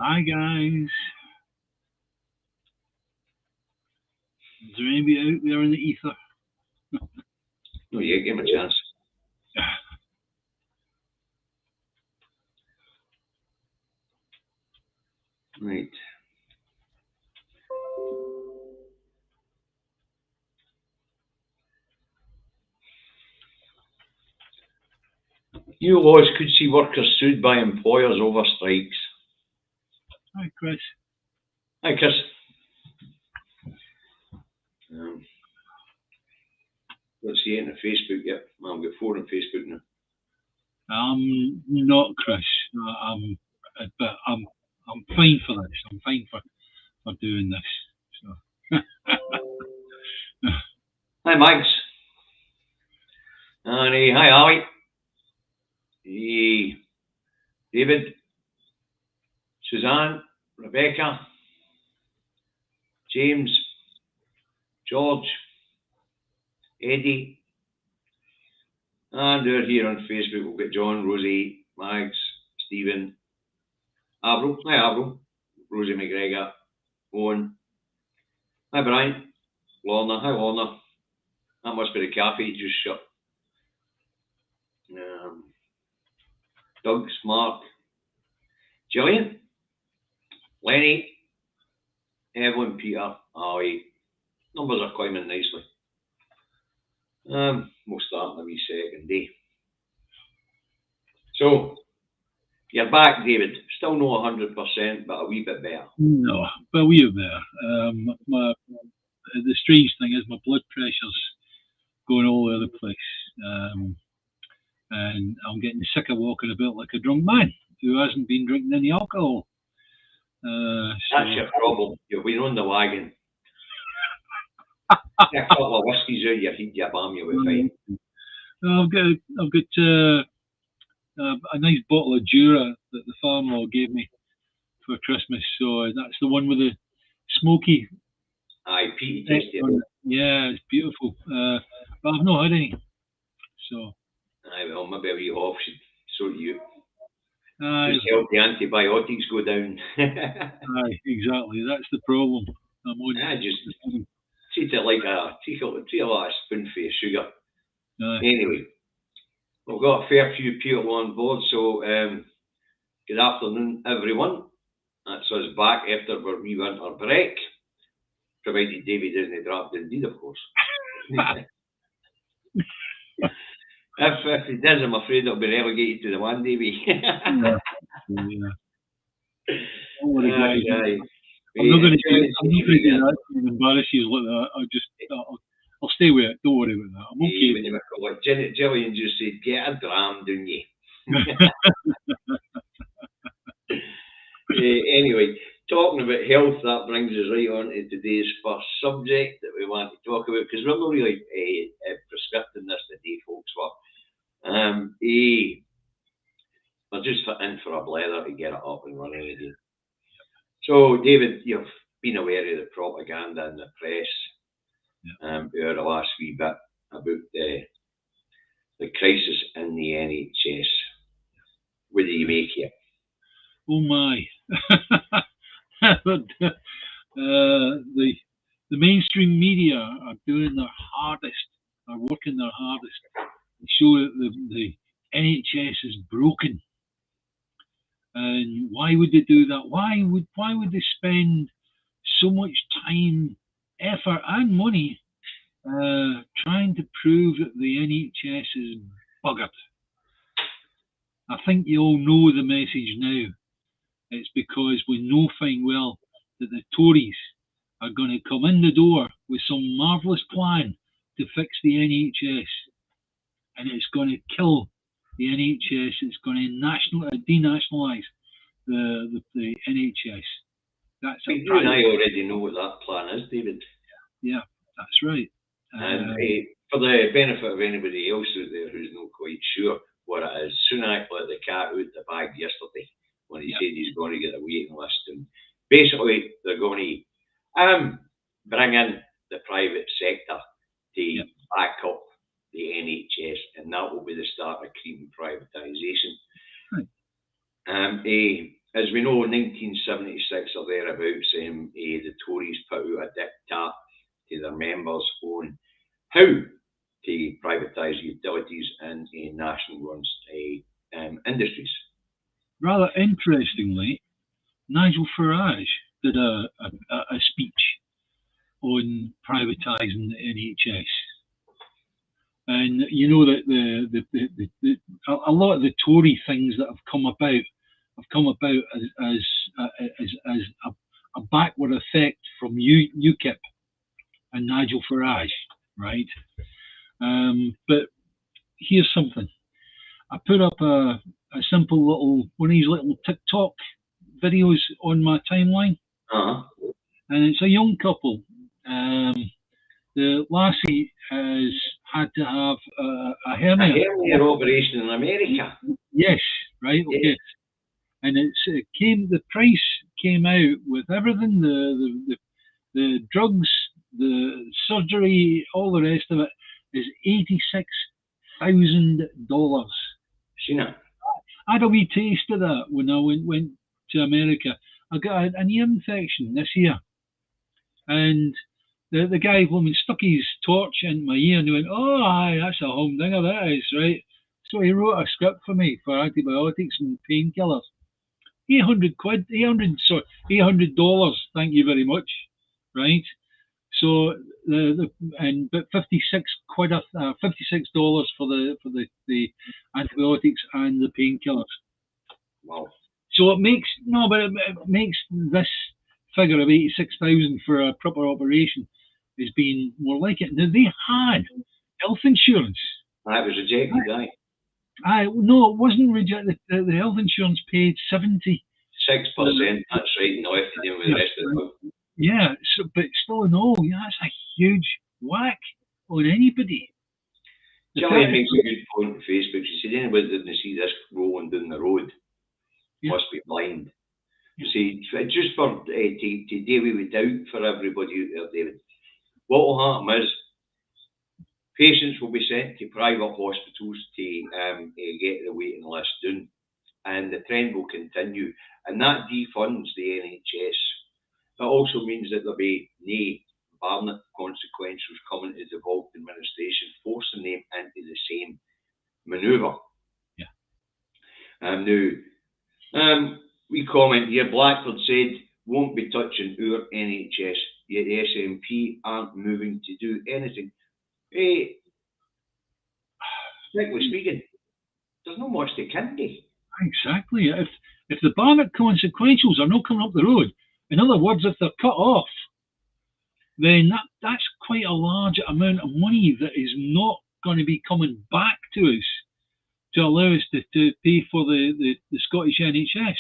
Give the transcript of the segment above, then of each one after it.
Hi guys. Is there anybody out there in the ether? No, yeah, give him a chance. Right. New laws could see workers sued by employers over strikes. Hi Chris. Hi, Chris. Let's see it on Facebook yet. I've got 4 on Facebook now. Not Chris. But I'm fine for this. I'm fine for doing this. So. Hi, Max. And hi, Ali. Hey, David. Suzanne. Rebecca. James. George. Eddie. And we're here on Facebook. We've got John, Rosie, Mags, Stephen, Avril. Hi, Avril. Rosie McGregor. Owen. Hi, Brian. Lorna. Hi, Lorna. That must be the cafe just shut. Doug, Mark, Gillian, Lenny, Evelyn, Peter, Ali. Numbers are climbing nicely. We'll start in a wee second, eh? So, you're back, David. Still no 100%, but a wee bit better. No, but a wee bit better. The strange thing is my blood pressure's going all over the place. And I'm getting sick of walking about like a drunk man who hasn't been drinking any alcohol. That's your problem. You've been on the wagon. Get a couple of whiskies out your heat, you bam, you'll be fine. I've got a nice bottle of Jura that the farm-law gave me for Christmas. So that's the one with the smoky. Aye, peaty taste. Yeah, it's beautiful. But I've not had any. So. Aye, well, maybe a wee off should sort you. Just help the antibiotics go down. Aye, exactly. That's the problem. I'm on. Just treat it like a spoonful of sugar. Anyway, we've got a fair few people on board, so good afternoon, everyone. That's us back after our wee winter break, provided David isn't dropped indeed, of course. If he does, I'm afraid it'll be relegated to the one, Davy. Yeah. I'm not going to do that to embarrass you like that. I'll stay with it. Don't worry about that. I'm okay. When you were Gillian just said, get a dram, didn't you? Anyway, talking about health, that brings us right on to today's first subject that we want to talk about, because we're not really prescripting this today, folks. We're just in for a blether to get it up and running again. So, David, you've been aware of the propaganda in the press over the last wee bit about the crisis in the NHS. What do you make here? Oh my! The mainstream media are doing their hardest, are working their hardest to show that the NHS is broken. And why would they do that? Why would they spend so much time, effort, and money trying to prove that the NHS is buggered? I think you all know the message now. It's because we know fine well that the Tories are going to come in the door with some marvellous plan to fix the NHS, and it's going to kill the NHS. It's going to denationalise the NHS. You and I already know what that plan is, David. Yeah, that's right. And for the benefit of anybody else out there who's not quite sure what it is, Sunak let the cat out the bag yesterday when he said he's going to get a waiting list, and basically they're going to bring in the private sector to back up the NHS, and that will be the start of cream privatisation. Right. As as we know, 1976 or thereabouts, the Tories put out a diktat to their members on how to privatise utilities and national industries. Rather interestingly, Nigel Farage did a speech on privatising the NHS. And you know that a lot of the Tory things that have come about as a backward effect from UKIP and Nigel Farage, right? But here's something. I put up a simple little one of these little TikTok videos on my timeline, and it's a young couple. The lassie has had to have a hernia. A hernia operation in America. Yes, right, okay. Yes. And the price came out with everything, the drugs, the surgery, all the rest of it, is $86,000. Seen it? I had a wee taste of that when I went to America. I got an ear infection this year, and the guy stuck his torch in my ear and he went, "Oh, aye, that's a humdinger, that is, right?" So he wrote a script for me for antibiotics and painkillers. $800, thank you very much, right? So but $56 for the antibiotics and the painkillers. Wow. So it makes this figure of 86,000 for a proper operation as being more like it. Now they had health insurance. That was rejected, aye. No, it wasn't rejected. The health insurance paid 76%. That's right, and left to deal with the rest of it. Yeah, but still in all, that's a huge whack on anybody. Johnny makes a good point on Facebook. She said anybody that didn't see this rolling down the road must be blind. You see, just for to deal with doubt for everybody out there, David, what will happen is patients will be sent to private hospitals to get the waiting list done, and the trend will continue, and that defunds the NHS. That also means that there'll be no environment consequentials coming to the devolved administration, forcing them into the same manoeuvre. Yeah. We comment here, Blackford said, won't be touching our NHS, yet the SNP aren't moving to do anything. Strictly speaking, there's not much they can do. Exactly. If the Barnett consequentials are not coming up the road, in other words, if they're cut off, then that's quite a large amount of money that is not going to be coming back to us to allow us to pay for the Scottish NHS.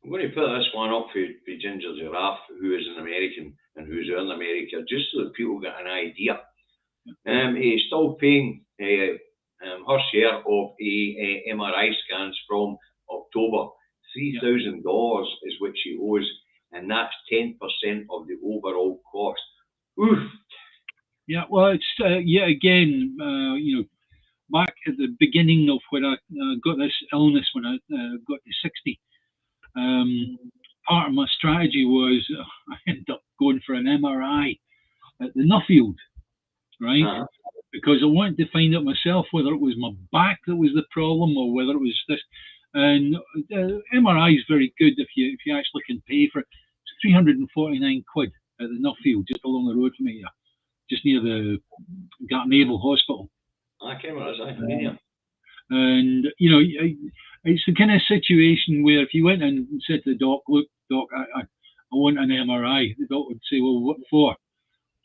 I'm going to put this one up for Ginger Giraffe, who is an American and who's in America, just so that people get an idea. He's still paying her share of MRI scans from October. $3,000 is what she owes, and that's 10% of the overall cost. Oof. Yeah, well, it's yet again, back at the beginning of when I got this illness, when I got to 60, part of my strategy was I ended up going for an MRI at the Nuffield, right? Uh-huh. Because I wanted to find out myself whether it was my back that was the problem or whether it was this. And MRI is very good if you actually can pay for it. It's 349 quid at the Nuffield, just along the road from me, just near the Gartnavel Hospital. I came out as I and it's the kind of situation where if you went in and said to the doc, "Look, doc, I want an MRI," the doc would say, "Well, what for?"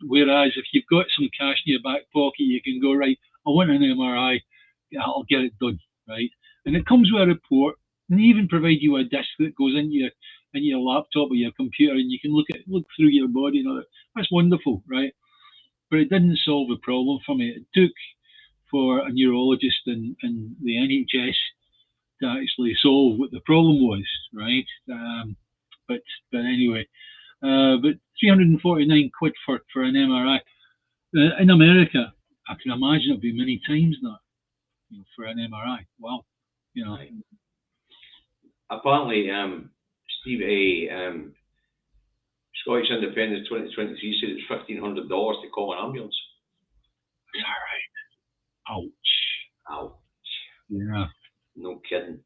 Whereas if you've got some cash in your back pocket, you can go, "Right, I want an MRI, I'll get it done," right? And it comes with a report, and they even provide you a disc that goes into your laptop or your computer, and you can look through your body and all that. That's wonderful, right? But it didn't solve the problem for me. It took for a neurologist and the NHS to actually solve what the problem was, right? But anyway, but 349 quid for an MRI. In America, I can imagine it'll be many times that, for an MRI. Wow. apparently, Steve, Scottish Independence 2023 said it's $1,500 to call an ambulance. Is that right? Ouch. Ouch. Yeah. No kidding.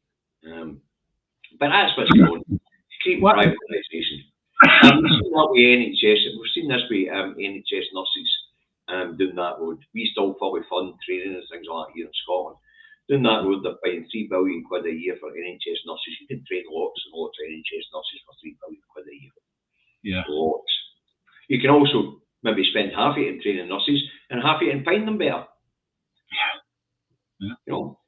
But that's what's going on. Keep privatisation. We've seen that with NHS. We've seen this with NHS nurses doing that road. We still fully fund training and things like that here in Scotland. Doing that road, they're paying £3 billion a year for NHS nurses. You can train lots and lots of NHS nurses for £3 billion a year. Yeah. Lots. You can also maybe spend half of it in training nurses and half of it in paying them better. Yeah. You know.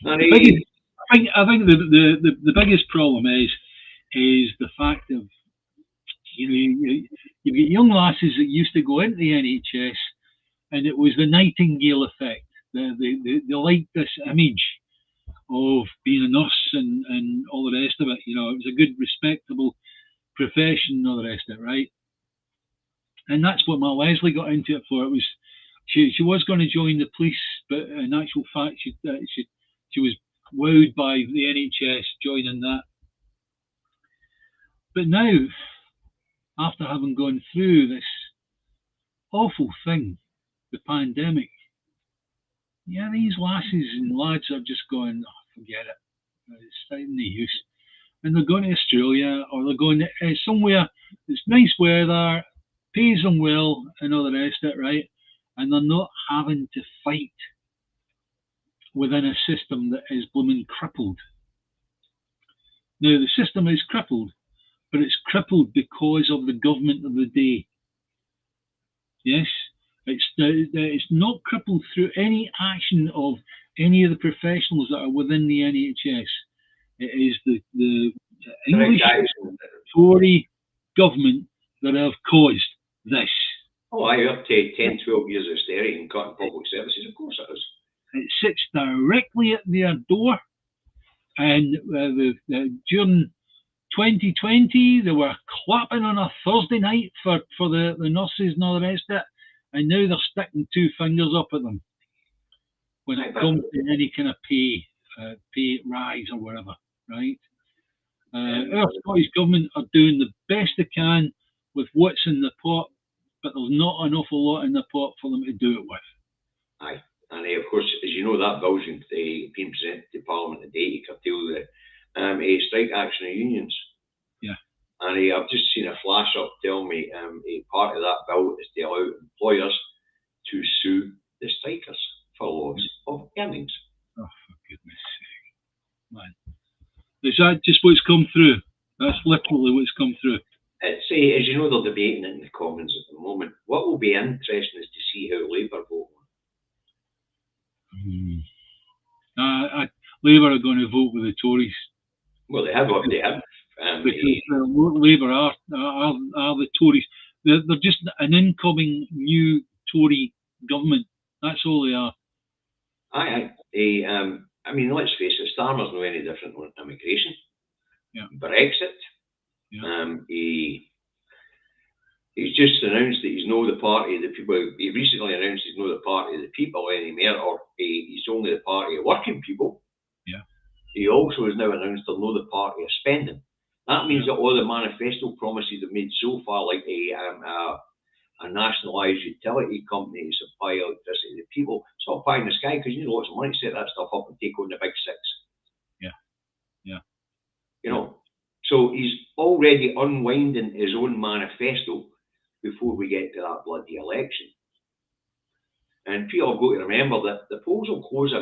I think the biggest problem is the fact of you've got young lasses that used to go into the NHS, and it was the Nightingale effect. They liked this image of being a nurse and all the rest of it. You know, it was a good, respectable profession and all the rest of it, right? And that's what my Leslie got into it for. It was she was going to join the police, but in actual fact, she was wowed by the NHS joining that. But now, after having gone through this awful thing, the pandemic, yeah, these lasses and lads are just going, oh, forget it. It's not any use. And they're going to Australia, or they're going to somewhere that's nice weather, pays them well, and all the rest of it, right? And they're not having to fight within a system that is blooming crippled. Now, the system is crippled, but it's crippled because of the government of the day. Yes, it's not crippled through any action of any of the professionals that are within the NHS. It is the English Tory government that have caused this. Oh, I up to 10, 12 years of austerity and cutting public services. Of course it is. It sits directly at their door. And during 2020, they were clapping on a Thursday night for the nurses and all the rest of it. And now they're sticking two fingers up at them when it comes to any kind of pay rise or whatever, right? Our Scottish government are doing the best they can with what's in the pot, but there's not an awful lot in the pot for them to do it with. Aye. And of course, as you know, that bill's being presented to Parliament today to curtail the strike action of unions. Yeah. And I've just seen a flash up telling me a part of that bill is to allow employers to sue the strikers for loss of earnings. Oh, for goodness sake. Man. Is that just what's come through? That's literally what's come through. It's, as you know, they're debating it in the Commons at the moment. What will be interesting is to see how Labour vote on it. Labour are going to vote with the Tories. Well, they have. Because Labour are the Tories. They're just an incoming new Tory government. That's all they are. Aye. I mean, let's face it, Starmer's no any different on immigration. Yeah. Brexit. Yeah. He's just announced that he's no the party of the people. He recently announced he's no the party of the people anymore, or he's only the party of working people. Yeah. He also has now announced they're no the party of spending. That means that all the manifesto promises they've made so far, like a nationalised utility company to supply electricity to people, it's all pie in the sky because you need lots of money to set that stuff up and take on the big six. Yeah. Yeah. You know, so he's already unwinding his own manifesto before we get to that bloody election. And people have got to remember that the polls will close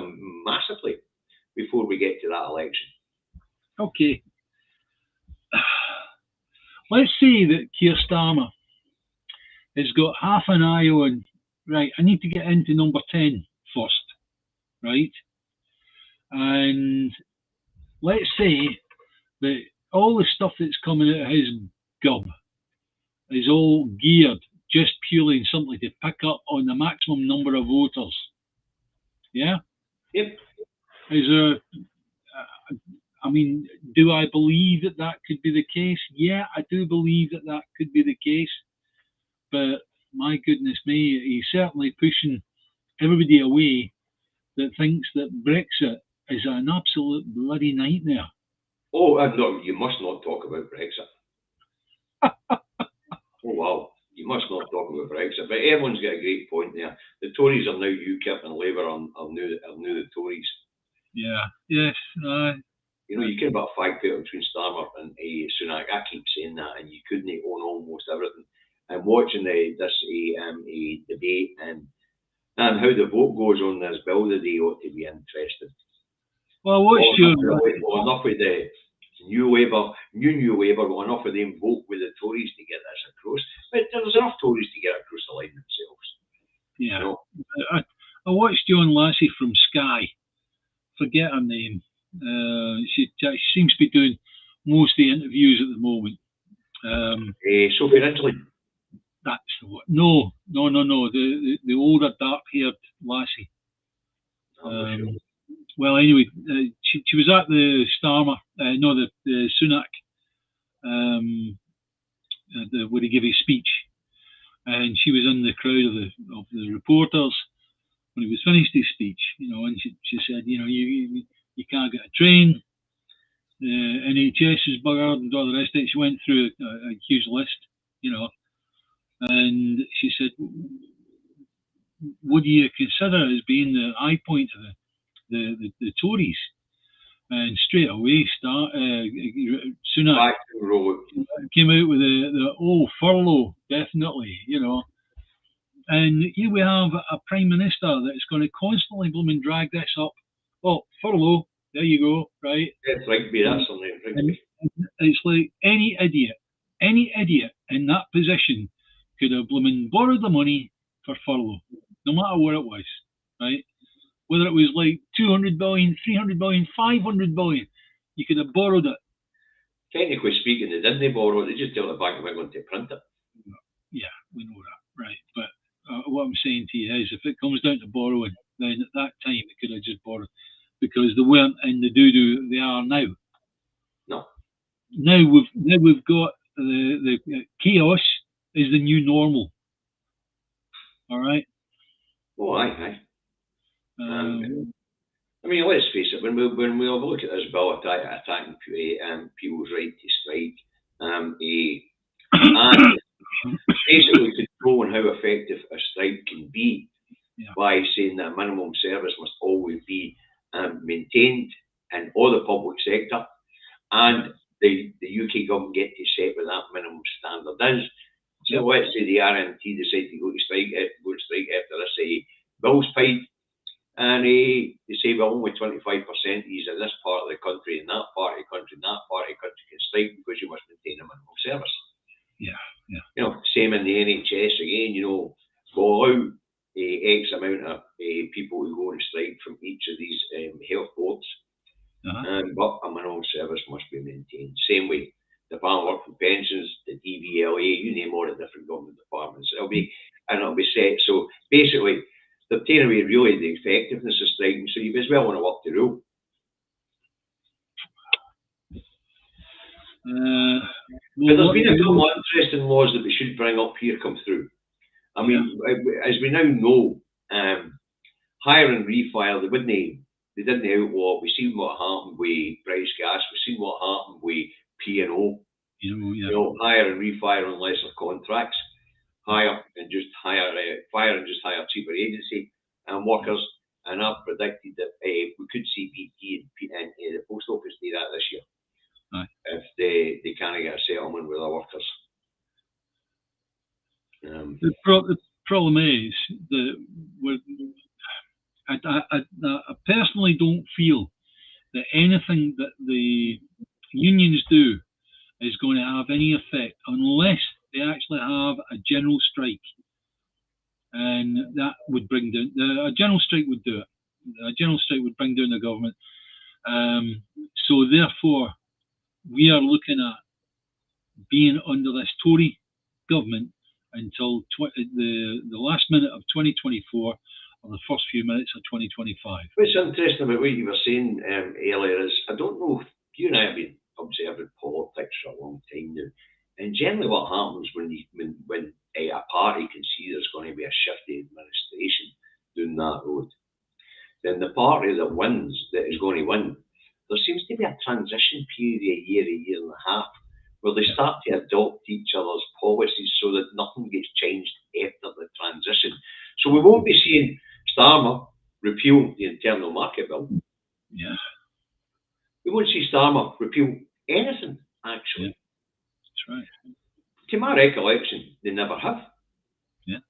massively before we get to that election. Okay. Let's say that Keir Starmer has got half an eye on, right, I need to get into number 10 first, right? And let's say that all the stuff that's coming out of his gob is all geared just purely and simply to pick up on the maximum number of voters. Yeah? Yep. Is there, I mean, do I believe that could be the case? Yeah, I do believe that could be the case. But my goodness me, he's certainly pushing everybody away that thinks that Brexit is an absolute bloody nightmare. Oh, no, you must not talk about Brexit. Oh, wow. You must not talk about Brexit. But everyone's got a great point there. The Tories are now UKIP and Labour are now the Tories. Yeah, yes. You know, you can about a fight between Starmer and Sunak. I keep saying that, and you couldn't own almost everything. And watching this debate and how the vote goes on this bill today ought to be interesting. Well, what's your... enough with the New Labour, well, enough of them vote with the Tories to get this across. But there's enough Tories to get across the line themselves. Yeah. You know? I watched John Lassie from Sky. Forget her name. She seems to be doing most of the interviews at the moment. Sophie Ridley. That's the one. No. The older, dark-haired Lassie. Sure. Well, anyway, she was at the Starmer, the Sunak, where he gave his speech, and she was in the crowd of the reporters when he was finished his speech, and she said, you can't get a train, the NHS is buggered and all the rest of it. She went through a huge list, and she said, what do you consider as being the high point of the Tories? And straight away, Sunak came out with the furlough, definitely, And here we have a prime minister that's going to constantly blooming drag this up. Oh, furlough, there you go, right? It's Rigby, that's something. Rigby. It's like any idiot in that position could have blooming borrowed the money for furlough, no matter what it was, right? Whether it was like 200 billion, 300 billion, 500 billion, you could have borrowed it. Technically speaking, they didn't borrow it, they just tell the bank they're going to print it. Yeah, we know that, right? But what I'm saying to you is, if it comes down to borrowing, then at that time they could have just borrowed, because they weren't in the doo-doo they are now. No. Now we've got the chaos is the new normal. All right. Oh, aye. I mean, let's face it. When we have a look at this bill attacking people's right to strike, and basically controlling how effective a strike can be by saying that minimum service must always be maintained in all the public sector, and the UK government get to set what that minimum standard is. So let's say the RMT decide to go to strike after this bill's paid. And they say, well, only 25% is in this part of the country, and that part of the country, and that part of the country can strike because you must maintain a minimum service. Yeah. Same in the NHS again, we'll allow X amount of people who go on strike from each of these health boards, but a minimum service must be maintained. Same way, the Department of Work and Pensions, the DVLA, you name all the different government departments. It'll be set. So basically, they're taking away really the effectiveness of striking, so you as well want to work the rule. But there's been a couple of interesting laws that we should bring up here come through. I mean, as we now know, hire and refile, they didn't outlaw. We've seen what happened with British Gas. We've seen what happened with P&O. Hire and refire on lesser contracts. Fire and just hire cheaper agency and workers, and I've predicted that we could see BT and the post office do that this year if they can't get a settlement with their workers. The problem is that I personally don't feel that anything that the unions do is going to have any effect unless they actually have a general strike, and that would bring down a general strike would do it. A general strike would bring down the government. So therefore, we are looking at being under this Tory government until the last minute of 2024 or the first few minutes of 2025. What's interesting about what you were saying earlier is, I don't know if you and I have been observing politics for a long time now, and generally what happens when a party can see there's going to be a shift in administration down that road, then the party that wins, that is going to win, there seems to be a transition period, a year and a half, where they start to adopt each other's policies so that nothing gets changed after the transition. So we won't be seeing Starmer repeal the internal market bill. Yeah. We won't see Starmer repeal anything, actually. That's right. To my recollection, they never have. Yeah.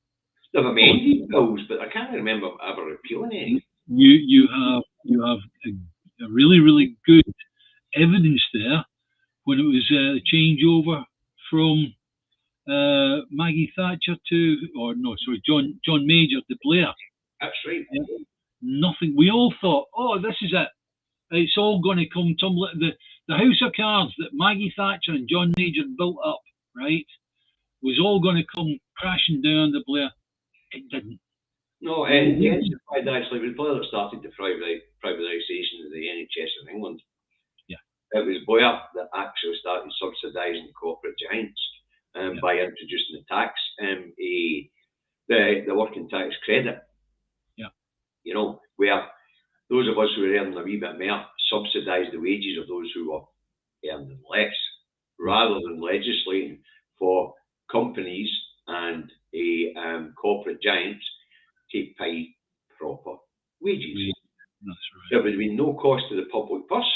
They've amended bills, but I can't remember ever repealing any. You have a really good evidence there when it was the changeover from Maggie Thatcher John Major to Blair. That's right. Yeah. Nothing. We all thought, oh, this is it. It's all going to come tumbling. The house of cards that Maggie Thatcher and John Major built up, right, was all going to come crashing down to Blair. It didn't. No, it intensified actually. It was Blair that started the privatisation of the NHS in England. Yeah. It was Blair that actually started subsidising corporate giants by introducing the tax, the working tax credit. Yeah. You know, where those of us who were earning a wee bit more subsidised the wages of those who were earning less, rather than legislating for companies and corporate giants to pay proper wages. That's right. There would be no cost to the public purse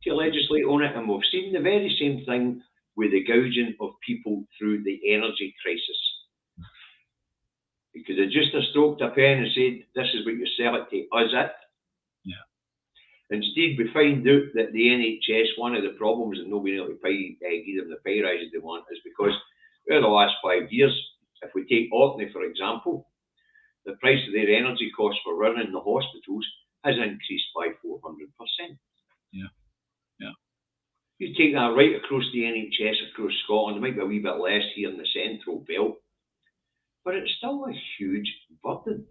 to legislate on it, and we've seen the very same thing with the gouging of people through the energy crisis. Because they just stroked a pen and said, this is what you sell it to us at. Yeah. Instead, we find out that the NHS, one of the problems that nobody able to give them the pay rises they want is because over the last 5 years, if we take Orkney, for example, the price of their energy costs for running the hospitals has increased by 400%. Yeah. Yeah. You take that right across the NHS, across Scotland, it might be a wee bit less here in the central belt, but it's still a huge burden.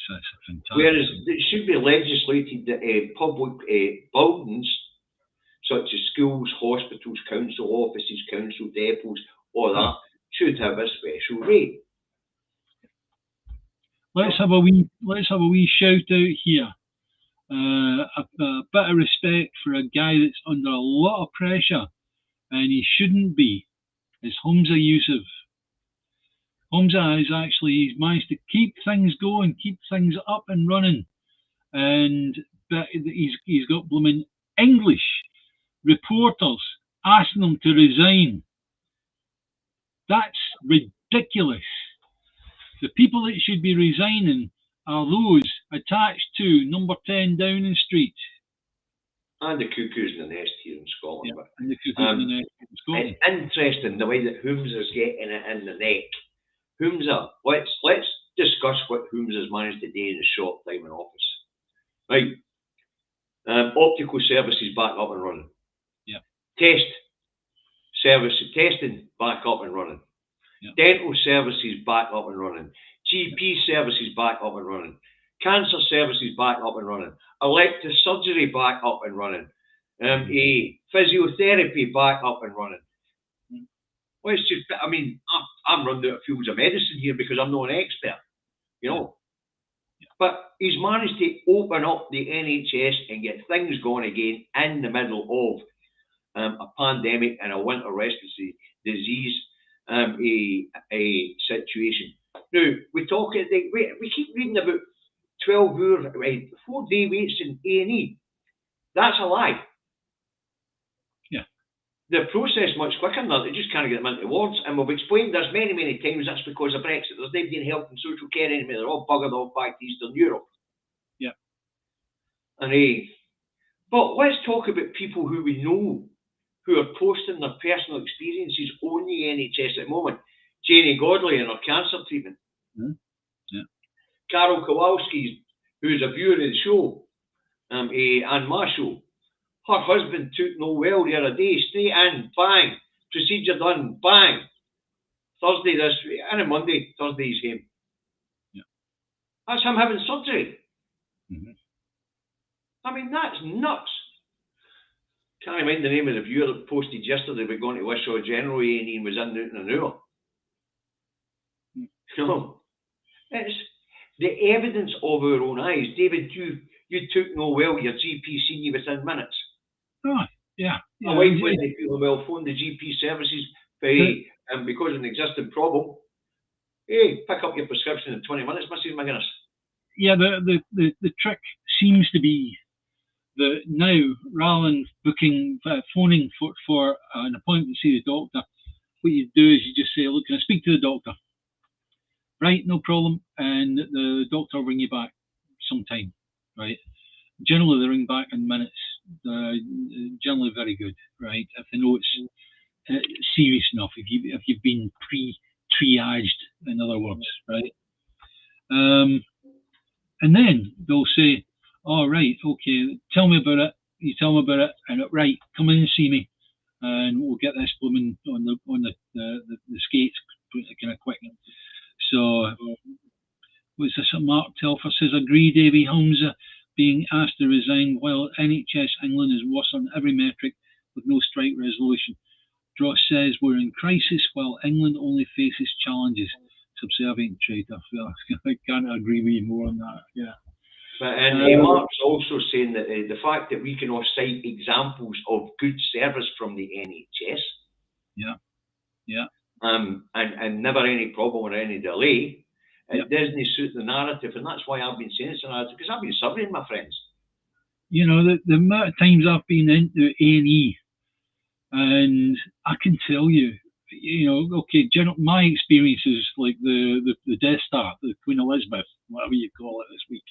That's fantastic. Whereas it should be legislated that public buildings, such as schools, hospitals, council offices, council depots, all that, should have a special rate. Let's have a wee shout out here. A bit of respect for a guy that's under a lot of pressure, and he shouldn't be. Is Humza Yousaf. Humza has he's managed to keep things going, keep things up and running, and he's got blooming English reporters asking him to resign. That's ridiculous. The people that should be resigning are those attached to number 10 Downing Street. And the cuckoos in the nest here in Scotland. Yeah, and the cuckoos in the nest in Scotland. It's interesting the way that Humza's getting it in the neck. Humza, let's discuss what Humza's managed to do in a short time in office. Right. Optical services back up and running. Yeah. Testing back up and running. Yeah. Dental services back up and running. GP services back up and running. Cancer services back up and running. Elective surgery back up and running. Physiotherapy back up and running. Let's just, I'm running out of fields of medicine here because I'm not an expert, you know. Yeah. But he's managed to open up the NHS and get things going again in the middle of a pandemic and a winter respiratory disease a situation. Now, we keep reading about 12-hour, 4-day waits in A&E. That's a lie. Yeah. The process much quicker than that. They just can't get them into wards. And we've explained this many times. That's because of Brexit. There's nobody in health and social care anymore. They're all buggered off back to Eastern Europe. Yeah. And but let's talk about people who we know who are posting their personal experiences on the NHS at the moment. Janie Godley and her cancer treatment. Mm-hmm. Yeah. Carol Kowalski, who's a viewer of the show, and my show. Her husband took no well the other day, straight in, bang, procedure done, bang. Thursday this week, and a Monday, Thursday he's home. Yeah. That's him having surgery. Mm-hmm. That's nuts. Can't mind the name of the viewer that posted yesterday we're going to Wishaw General A&E and was in an hour. No. the evidence of our own eyes. David, you took no well, your GP seen you within minutes. Oh, yeah. My wife went to feel well, phoned the GP services because of an existing problem. Hey, pick up your prescription in 20 minutes, Mrs. McGuinness. Yeah, the trick seems to be that now, rather than phoning for an appointment to see the doctor, what you do is you just say, look, can I speak to the doctor? Right, no problem. And the doctor will ring you back sometime, right? Generally, they ring back in minutes. Generally very good, right? If they know it's serious enough, if you've been triaged, in other words, right? And then they'll say, "Oh, right, okay, tell me about it." You tell them about it, and right, come in and see me, and we'll get this blooming on the skates kind of quick. So, what's this? Mark Telfer says, "Agree, Davy Hamza being asked to resign while NHS England is worse on every metric with no strike resolution. Dross says we're in crisis while England only faces challenges. Subservient traitor." Well, I can't agree with you more on that. Yeah. And Mark's also saying that the fact that we can all cite examples of good service from the NHS. Yeah. Yeah. And never any problem or any delay. It doesn't suit the narrative, and that's why I've been saying it's a narrative, because I've been surveying my friends. You know, the amount of times I've been into A&E, and I can tell you, you know, okay, my experience is like the Death Star, the Queen Elizabeth, whatever you call it this week.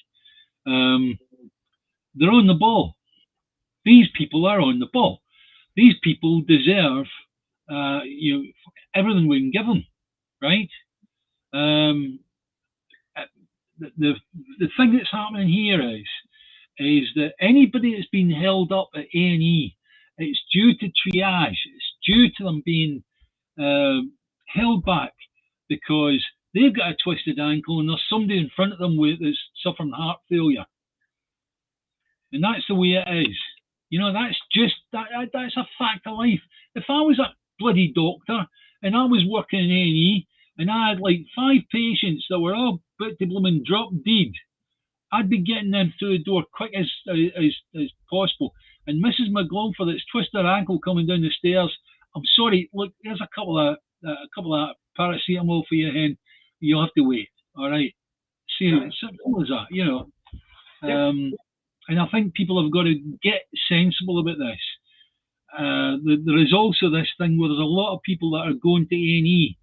They're on the ball. These people are on the ball. These people deserve, everything we can give them, right? The thing that's happening here is that anybody that's been held up at A&E, it's due to triage. It's due to them being held back because they've got a twisted ankle and there's somebody in front of them that's suffering heart failure. And that's the way it is. You know, that's a fact of life. If I was a bloody doctor and I was working in A&E and I had like 5 patients that were all about to blooming drop dead, I'd be getting them through the door quick as possible. And Mrs. McGlone, that's twisted her ankle coming down the stairs, I'm sorry, look, there's a couple of paracetamol for you, hen. You'll have to wait. All right. See, simple as that, you know. And I think people have got to get sensible about this. There is also this thing where there's a lot of people that are going to A&E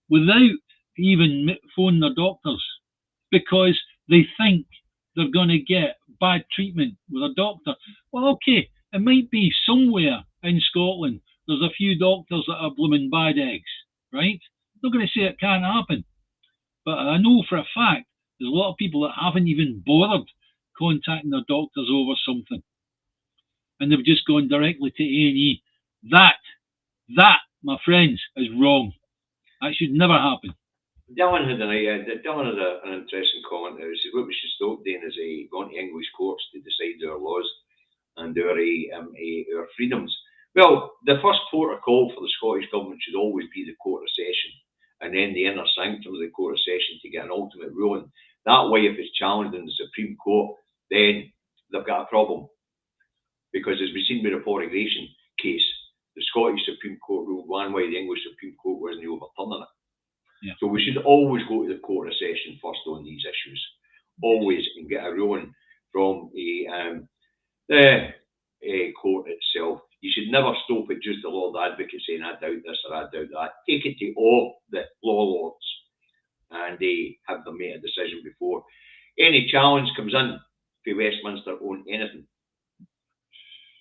without even phoning their doctors because they think they're going to get bad treatment with a doctor. Well, okay, it might be somewhere in Scotland there's a few doctors that are blooming bad eggs, right? I'm not going to say it can't happen, but I know for a fact there's a lot of people that haven't even bothered contacting their doctors over something, and they've just gone directly to A&E. That, my friends, is wrong. That should never happen. Dylan had an interesting comment there. He said what we should stop doing is going to English courts to decide our laws and our freedoms. Well, the first port of call for the Scottish Government should always be the Court of Session, and then the inner sanctum of the Court of Session to get an ultimate ruling. That way, if it's challenged in the Supreme Court, then they've got a problem. Because as we've seen with the pornography case, the Scottish Supreme Court ruled one way, the English Supreme Court wasn't overturning it. Yeah. So we should always go to the Court of Session first on these issues, always, and get a ruling from the court itself. You should never stop at just the Lord Advocate saying, I doubt this or I doubt that. Take it to all the law lords and they have them make a decision before any challenge comes in for Westminster on anything.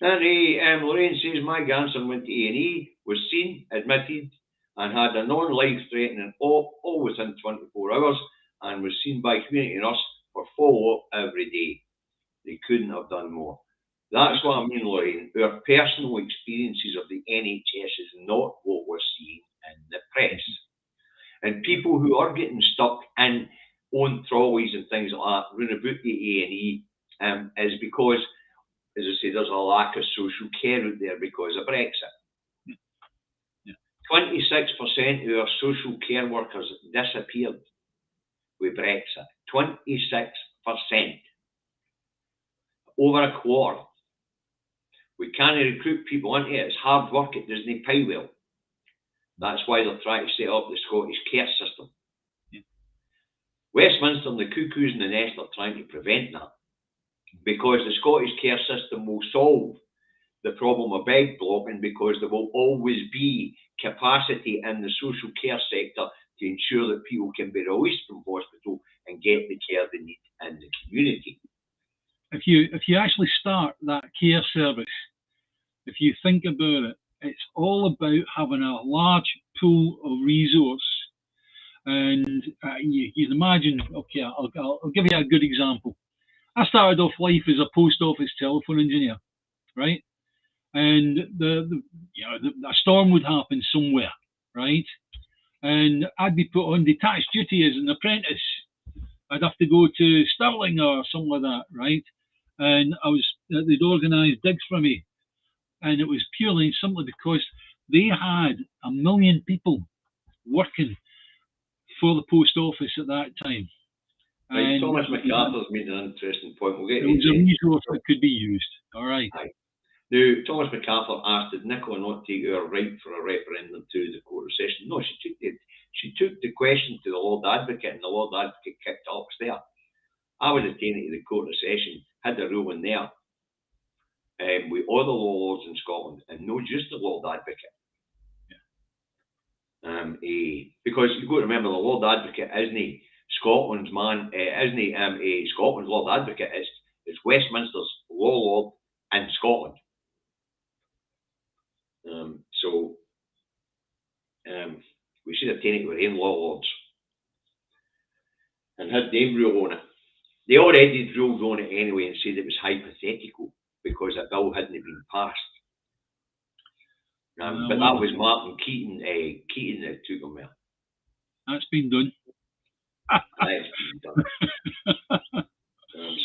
And Lorraine says, my grandson went to A&E, was seen, admitted, and had a non-life-threatening all within 24 hours, and was seen by community nurse for follow-up every day. They couldn't have done more. That's what I mean, Lorraine. Our personal experiences of the NHS is not what we're seeing in the press. And people who are getting stuck in on trolleys and things like that, running about the A&E, is because, as I say, there's a lack of social care out there because of Brexit. 26% of our social care workers disappeared with Brexit. 26%. Over a quarter. We can't recruit people into it. It's hard work. It doesn't pay well. That's why they're trying to set up the Scottish care system. Yeah. Westminster and the cuckoos in the nest are trying to prevent that, because the Scottish care system will solve the problem of bed blocking, because there will always be capacity in the social care sector to ensure that people can be released from hospital and get the care they need in the community. If you actually start that care service, if you think about it, it's all about having a large pool of resource. And you can imagine, okay, I'll give you a good example. I started off life as a post office telephone engineer, right? And a storm would happen somewhere, right? And I'd be put on detached duty as an apprentice. I'd have to go to Stirling or something like that, right? And they'd organise digs for me. And it was purely and simply because they had 1 million people working for the post office at that time. Right, Thomas MacArthur's made an interesting point. We'll get it was a resource that could be used. All right. Aye. Now, Thomas MacArthur asked, did Nicola not take our right for a referendum to the court of session? No, she took the question to the Lord Advocate, and the Lord Advocate kicked it upstairs. I would have taken it to the court of session, had the ruling there, with all the law lords in Scotland, and not just the Lord Advocate. Yeah. Because you've got to remember, the Lord Advocate isn't Scotland's man, isn't Scotland's Lord Advocate, it's Westminster's law lord in Scotland. We should have taken it with our own law lords and had them rule on it. They already ruled on it anyway and said it was hypothetical because a bill hadn't been passed. But that was Martin Keating that took him there. That's been done. That's been done.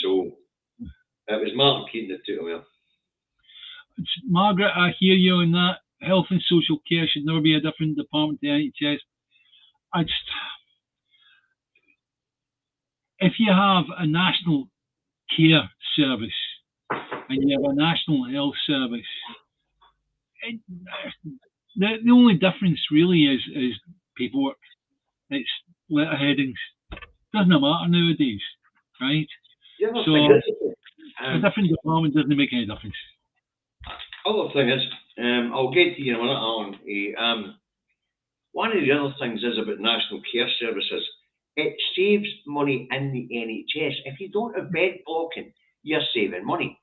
So it was Martin Keating that took him there. Margaret, I hear you on that. Health and social care should never be a different department to the NHS. If you have a national care service and you have a national health service, the only difference really is paperwork. It's letter headings. Doesn't matter nowadays, right? So a different department doesn't make any difference. Other thing is, I'll get to you in a minute, Alan. One of the other things is about national care services. It saves money in the NHS. If you don't have bed blocking, you're saving money.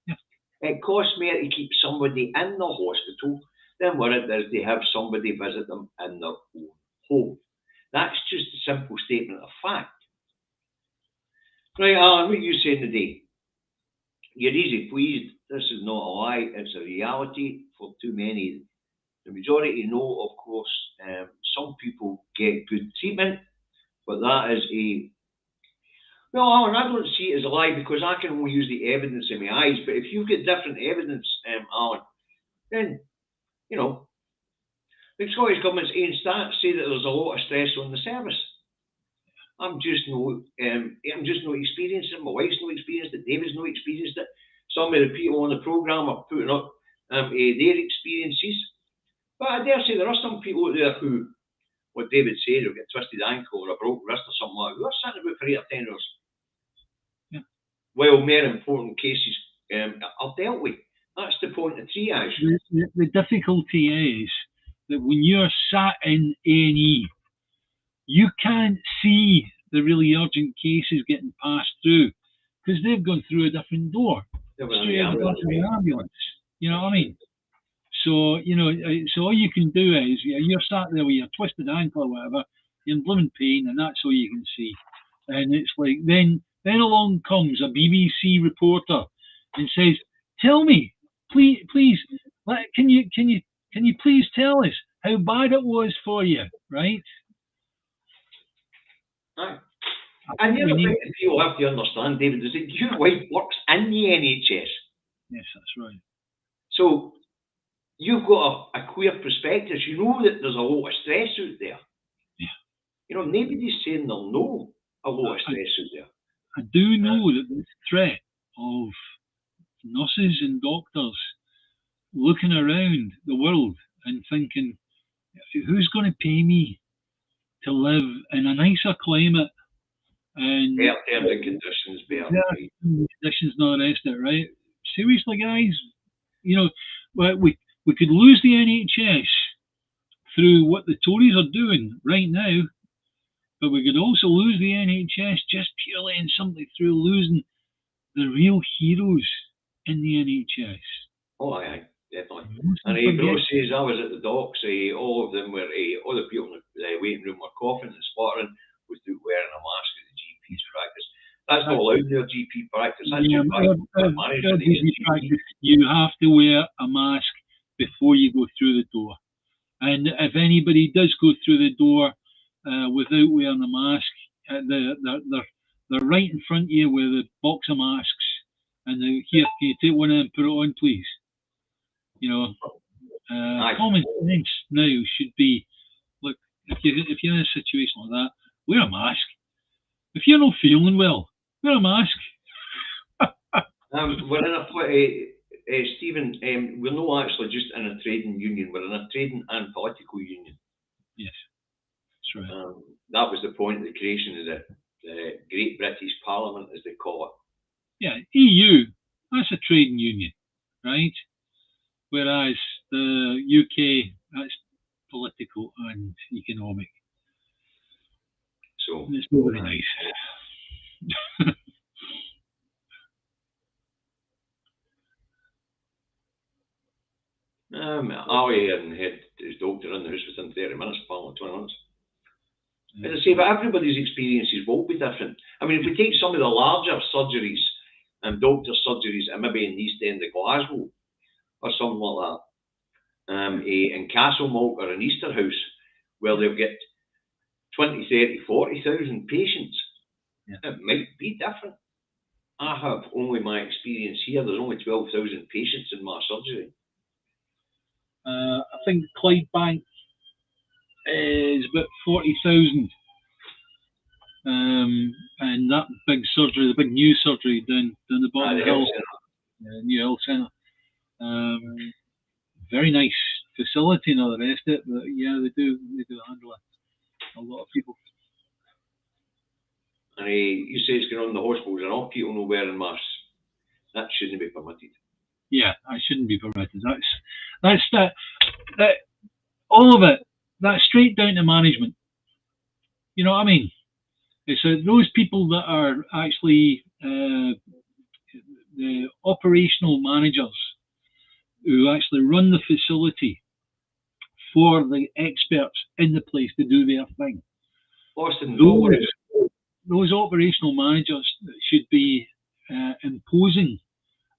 Yeah. It costs more to keep somebody in the hospital than what it is to have somebody visit them in their own home. That's just a simple statement of fact. Right, Alan, what are you saying today? You're easy pleased. This is not a lie. It's a reality for too many. The majority know, of course, some people get good treatment, but that is well, Alan, I don't see it as a lie because I can only use the evidence in my eyes. But if you've got different evidence, Alan, then, you know, the Scottish Government's own stats say that there's a lot of stress on the service. I'm just not experienced it. My wife's not experienced it. David's not experienced it. Some of the people on the programme are putting up their experiences. But I dare say there are some people out there who, what David said, will get a twisted ankle or a broken wrist or something like that, who are sitting about for 8 or 10 hours. Yeah. Well, more important cases are dealt with. That's the point of triage. The difficulty is that when you're sat in A&E, you can't see the really urgent cases getting passed through because they've gone through a different door. Straight out of the ambulance. You know what I mean? So, you know, so all you can do is you're sat there with your twisted ankle or whatever, you're in blooming pain, and that's all you can see. And it's like then along comes a BBC reporter and says, "Tell me, please, can you please tell us how bad it was for you?" Right? Aye. And the other thing that people have to understand, David, is that your wife works in the NHS. Yes, that's right. So you've got a queer perspective. You know that there's a lot of stress out there. Yeah. You know, nobody's saying they'll know a lot of stress out there. I do know that the threat of nurses and doctors looking around the world and thinking, who's going to pay me to live in a nicer climate and Better terms and conditions, better. Right? conditions and all the rest of it, right? Seriously, guys, you know, we could lose the NHS through what the Tories are doing right now, but we could also lose the NHS just purely and simply through losing the real heroes in the NHS. Oh, aye, definitely. And Bruce says, I was at the docks, all of them were, all the people in the waiting room were coughing and spluttering without wearing a mask at the GP's practice. That's not allowed in their GP practice. That's just GP practice. You have to wear a mask before you go through the door. And if anybody does go through the door without wearing a mask, they're right in front of you with a box of masks. And here, can you take one and put it on, please? You know, common sense now should be, look, if you're in a situation like that, wear a mask. If you're not feeling well, wear a mask. We're in a Stephen, we're not actually just in a trading union, we're in a trading and political union. Yes, that's right. That was the point of the creation of the Great British Parliament, as they call it. Yeah, EU, that's a trading union, right? Whereas the UK, that's political and economic. So it's not very nice. Ali had his doctor in the house within 30 minutes, 20 minutes. As I say, but everybody's experiences will be different. I mean, if we take some of the larger surgeries and doctor surgeries, and maybe in the East End of Glasgow or something like that, in Castlemalk or in Easterhouse, where they'll get 20, 30, 40,000 patients, it might be different. I have only my experience here. There's only 12,000 patients in my surgery. I think Clydebank is about 40,000. And that big surgery, the big new surgery down the bottom of the hill, New Health Centre. Very nice facility and all the rest of it, but yeah, they do handle a lot of people. And you say it's going on in the hospitals and all people not wearing masks. That shouldn't be permitted. Yeah, that shouldn't be permitted. That's that all of it. That's straight down to management. You know what I mean? It's those people that are actually the operational managers who actually run the facility for the experts in the place to do their thing. Austin, those operational managers should be imposing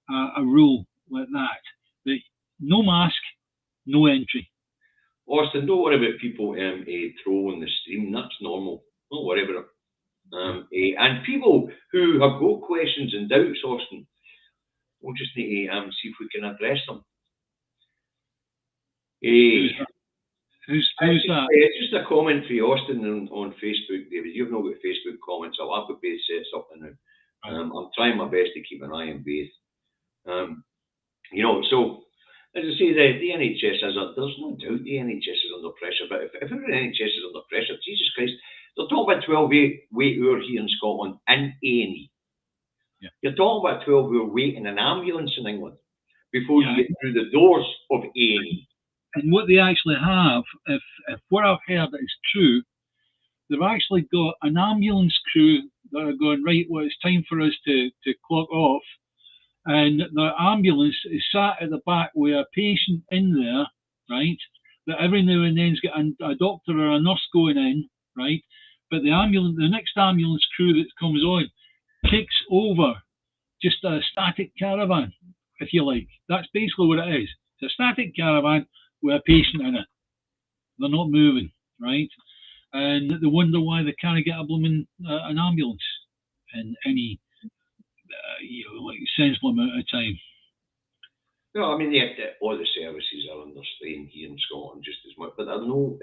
a rule like that no mask, no entry. Austin, don't worry about people trolling the stream. That's normal. Don't worry about it. And people who have got questions and doubts, Austin, we'll just need to see if we can address them. Who's that? It's just a comment for you, Austin, on Facebook, David. You've not got Facebook comments. I'll have to both sets up now. I'm trying my best to keep an eye on both. You know, so as I say, the NHS there's no doubt the NHS is under pressure, but if the NHS is under pressure, Jesus Christ, they're talking about 12-hour wait here in Scotland in A&E. Yeah. You're talking about 12-hour wait in an ambulance in England before you get through the doors of A&E. And what they actually have, if what I've heard is true, they've actually got an ambulance crew that are going, right, well, it's time for us to clock off. And the ambulance is sat at the back with a patient in there, right? That every now and then's got a doctor or a nurse going in, right? But the next ambulance crew that comes on takes over just a static caravan, if you like. That's basically what it is. It's a static caravan with a patient in it. They're not moving, right? And they wonder why they can't get a blooming an ambulance in any sensible amount of time. No, I mean, all the services are under strain here in Scotland just as much, but I know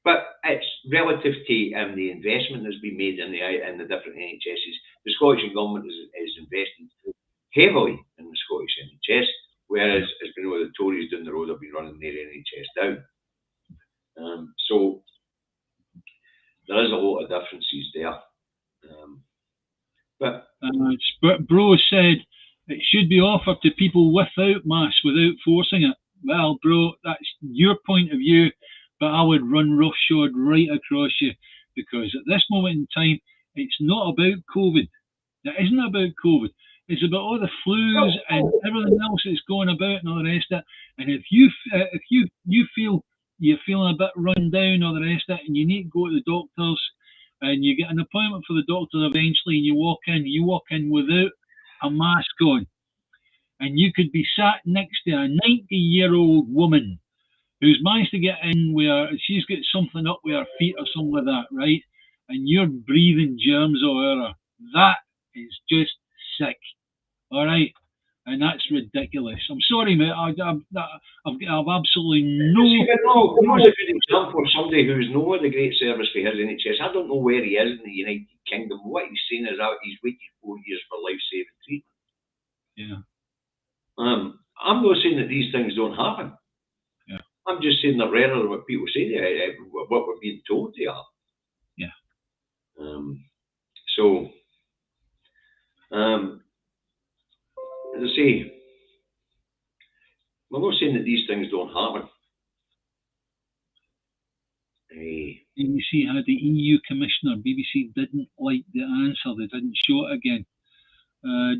But it's relative to the investment that's been made in the different NHSs. The Scottish Government is investing heavily in the Scottish NHS, whereas, as we know, the Tories down the road have been running their NHS down. So there is a lot of differences there. But Bro said it should be offered to people without masks, without forcing it. Well, Bro, that's your point of view, but I would run roughshod right across you, because at this moment in time, it's not about COVID. It isn't about COVID. It's about all the flus and everything else that's going about and all the rest of it. And if you feel you're feeling a bit run down or the rest of it, and you need to go to the doctors, and you get an appointment for the doctor eventually, and you walk in without a mask on, and you could be sat next to a 90-year-old woman who's managed to get in where she's got something up with her feet or something like that, right? And you're breathing germs over her. That is just sick, all right? And that's ridiculous. I'm sorry, mate. I've absolutely no. What's a good example of somebody who's not had a great service for his NHS? I don't know where he is in the United Kingdom. What he's saying is that he's waited 4 years for life-saving treatment. Yeah. I'm not saying that these things don't happen. Yeah. I'm just saying that rather than what people say, what we're being told they are. Yeah. As I say, we're not saying that these things don't happen. BBC had the EU commissioner. BBC didn't like the answer. They didn't show it again.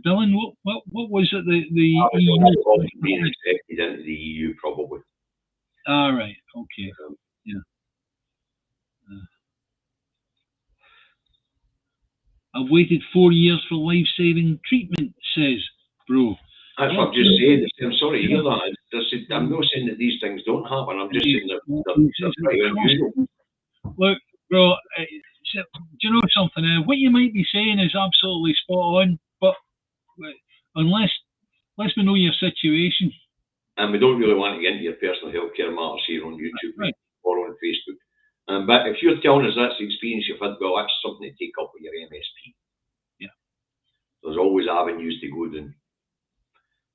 Dylan, what was it? The EU being accepted into the EU, probably. All right. Okay. Yeah. I've waited 4 years for life-saving treatment, says Bro. That's what I'm just saying. I'm sorry to hear that. I'm not saying that these things don't happen. I'm just saying that they're pretty unusual. Look, Bro, do you know something? What you might be saying is absolutely spot on, but unless we know your situation. And we don't really want to get into your personal healthcare matters here on YouTube, right, or on Facebook. But if you're telling us that's the experience you've had, well, that's something to take up with your MSP. Yeah. There's always avenues to go down,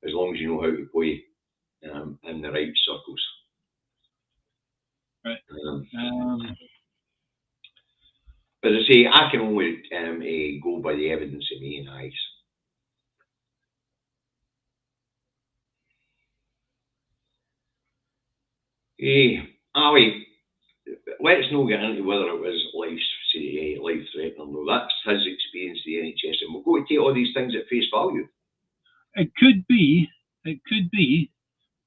as long as you know how to play in the right circles. Right. As I say, I can only go by the evidence of my own eyes. Ali, let's not get into whether it was life-threatening or not. That's his experience of the NHS, and we'll go to take all these things at face value. It could be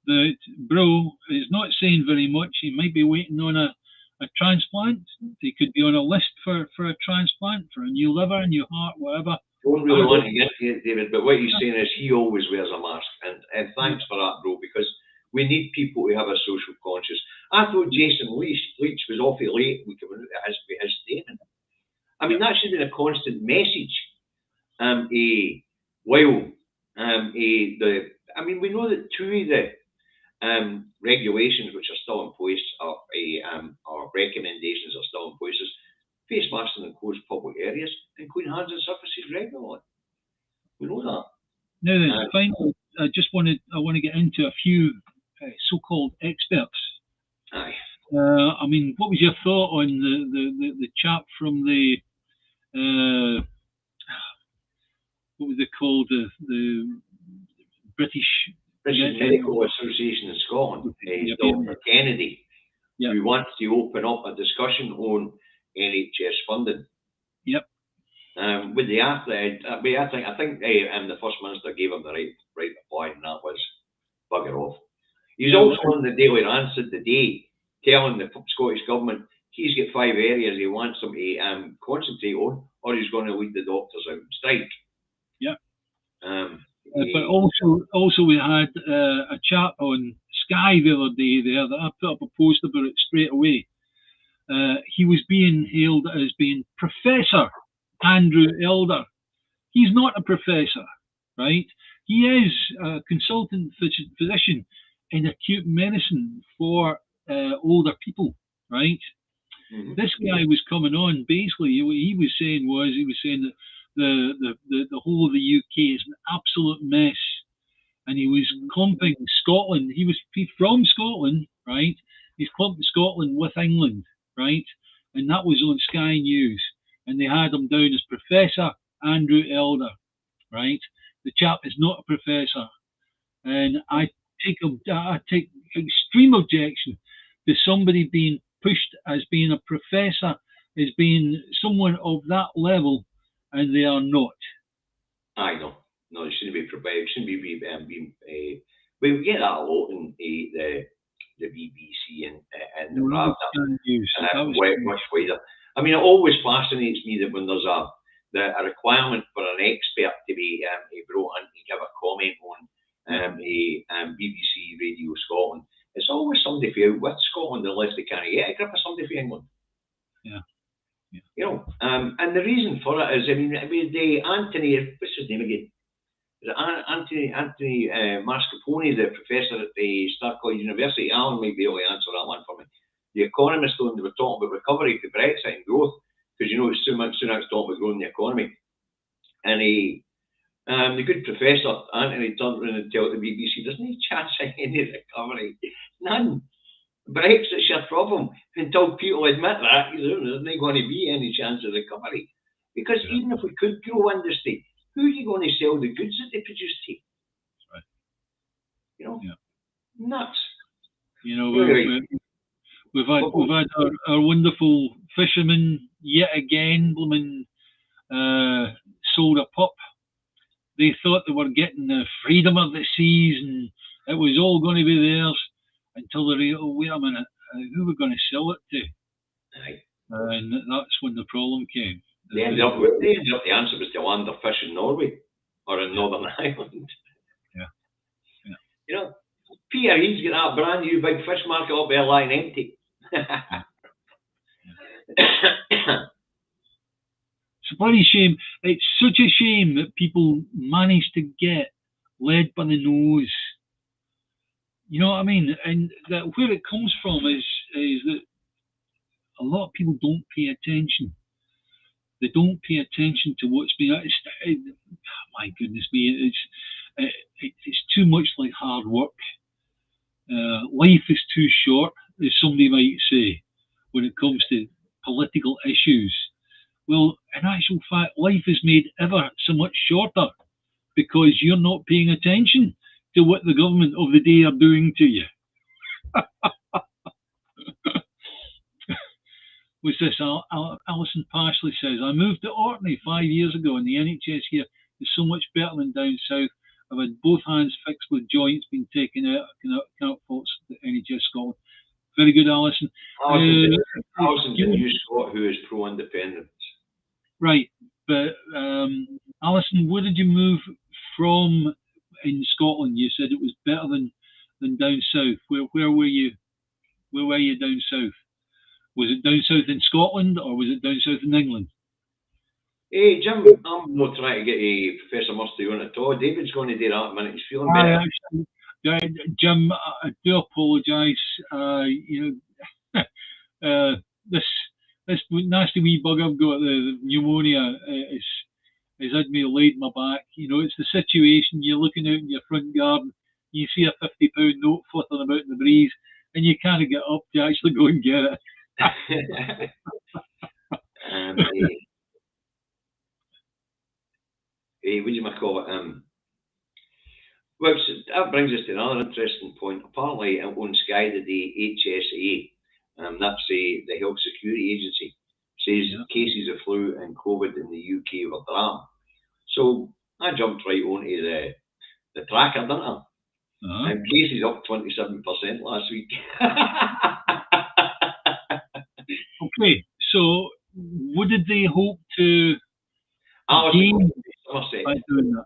that Bro is not saying very much. He might be waiting on a transplant. He could be on a list for a transplant, for a new liver, a new heart, whatever. Don't really want to get to it, David, but what he's saying is he always wears a mask, and thanks for that, Bro, because we need people who have a social conscience. I thought Jason Leach was awfully late with his statement. I mean, that should have been a constant message. We know that two of the regulations which are still in place, or recommendations are still in place, is face masks in enclosed public areas and clean hands and surfaces regularly. We know that. Now then, finally, I want to get into a few so-called experts. Aye. I mean, what was your thought on the chap from the what was it called, the British Medical Association in Scotland, Dr. Kennedy, who wants to open up a discussion on NHS funding. Yep. With the athlete, I think the First Minister gave him the right reply, and that was bugger off. He's also on the Daily Rancid today, telling the Scottish Government he's got 5 areas he wants them to concentrate on, or he's going to lead the doctors out and strike. Yeah. But also we had a chap on Sky the other day there that I put up a post about it straight away. He was being hailed as being Professor Andrew Elder. He's not a professor, right? He is a consultant physician in acute medicine for older people, right? This guy was coming on. Basically, what he was saying that the whole of the UK is an absolute mess, and he was clumping Scotland. He's from Scotland, right? He's clumping Scotland with England, right? And that was on Sky News, and they had him down as Professor Andrew Elder, right? The chap is not a professor, and I take extreme objection to somebody being pushed as being a professor, as being someone of that level, and they are not. I know. No, it shouldn't be prepared. It shouldn't be being. We get that a lot in the BBC and the No, much wider. I mean, it always fascinates me that when there's a requirement for an expert to be brought in to give a comment on BBC Radio Scotland, it's always somebody from out with Scotland unless they can't get a grip of somebody from England. Yeah. You know, and the reason for it is, I mean, the Anthony, what's his name again? Anthony Mascarpone, the professor at the Starkloyd University. Alan might be able to answer that one for me. The Economist, when they were talking about recovery for Brexit and growth, because you know Sunak's talking about growing the economy, and the good professor Anthony turned around and told the BBC, "There's no chance of any recovery, none. Brexit's your problem. Until people admit that, there's not going to be any chance of recovery. Because even if we could grow industry, who are you going to sell the goods that they produce to? Right. You know, nuts. You know, we've had our wonderful fishermen yet again, blooming sold a pup. They thought they were getting the freedom of the seas and it was all going to be theirs. Until they realized, oh, wait a minute, who we're going to sell it to? Aye. And that's when the problem came. They ended up the answer was to land their fish in Norway or in Northern Ireland. Yeah. You know, Peter, he's got that brand new big fish market up there lying empty. It's a bloody shame. It's such a shame that people manage to get led by the nose. You know what I mean? And that where it comes from is that a lot of people don't pay attention. They don't pay attention to what's being. My goodness me, it's too much like hard work. Life is too short, as somebody might say, when it comes to political issues. Well, in actual fact, life is made ever so much shorter because you're not paying attention to what the government of the day are doing to you. Was this Alison Pashley says, I moved to Orkney 5 years ago and the NHS here is so much better than down south. I've had both hands fixed with joints being taken out. I cannot fault the NHS Scotland. Very good, Alison. Alison's a new Scot who is pro-independence. Right, but Alison, where did you move from in Scotland? You said it was better than down south. Where were you? Where were you down south? Was it down south in Scotland or was it down south in England? Hey, Jim, I'm not trying to get Professor Murphy on at all. David's going to do that in a minute. He's feeling better. Jim, I do apologise. This nasty wee bug I've got, the pneumonia, has had me laid my back. You know, it's the situation. You're looking out in your front garden, you see a £50 note fluttering about in the breeze, and you can't get up to actually go and get it. What do you call it? Well, that brings us to another interesting point. Apparently, on Sky today, HSA, that's the Health Security Agency, says cases of flu and COVID in the UK were down. So I jumped right onto the tracker, didn't I? And cases up 27% last week. Okay, so what did they hope to gain by doing that?